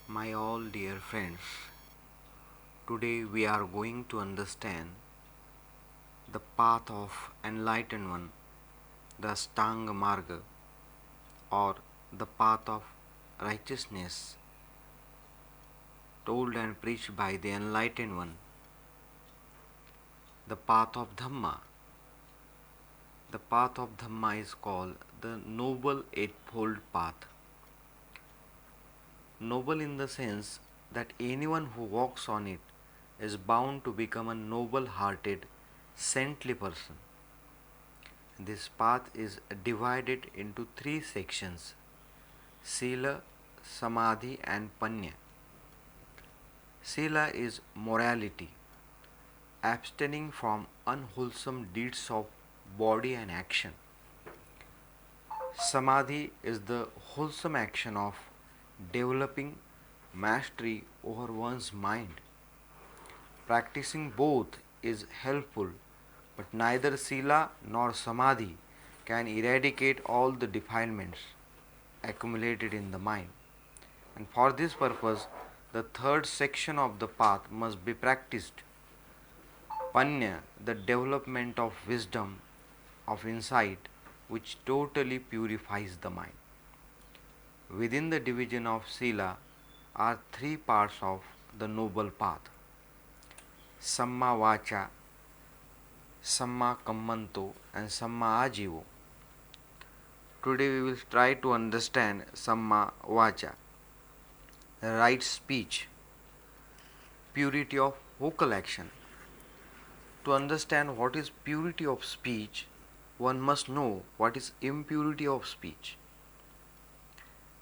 My all dear friends, today we are going to understand the path of enlightened one, the Ashtanga Marga, or the path of righteousness, told and preached by the enlightened one, the path of Dhamma. The path of Dhamma is called the Noble Eightfold Path. Noble in the sense that anyone who walks on it is bound to become a noble hearted, saintly person. This path is divided into three sections: Sila, Samadhi, and Panya. Sila is morality, abstaining from unwholesome deeds of body and action. Samadhi is the wholesome action of developing mastery over one's mind. Practicing both is helpful, but neither Sila nor Samadhi can eradicate all the defilements accumulated in the mind. And for this purpose, the third section of the path must be practiced. Panya, the development of wisdom, of insight, which totally purifies the mind. Within the division of Sila are three parts of the noble path: Samma Vacha, Samma Kammanto, and Samma Ajivo. Today we will try to understand Samma Vacha, right speech, purity of vocal action. To understand what is purity of speech, one must know what is impurity of speech.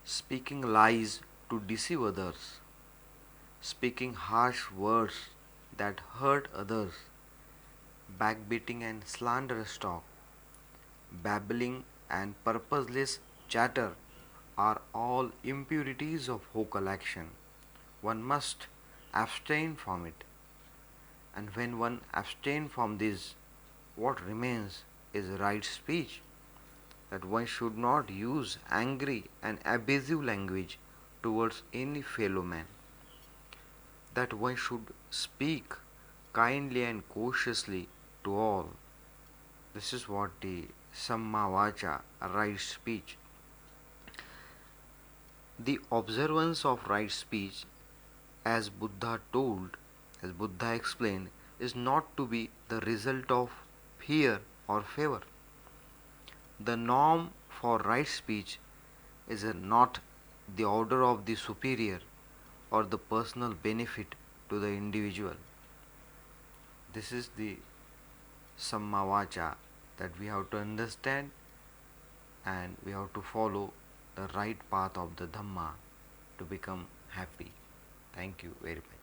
Speaking lies to deceive others, speaking harsh words that hurt others, backbiting and slanderous talk, babbling and purposeless chatter are all impurities of vocal action. One must abstain from it. And when one abstains from this, what remains is right speech. That one should not use angry and abusive language towards any fellow man. That one should speak kindly and cautiously to all. This is what the Samma Vacha, right speech. The observance of right speech, as Buddha told, as Buddha explained, is not to be the result of fear or favor. The norm for right speech is not the order of the superior or the personal benefit to the individual. This is the Samma Vacha that we have to understand, and we have to follow the right path of the Dhamma to become happy. Thank you very much.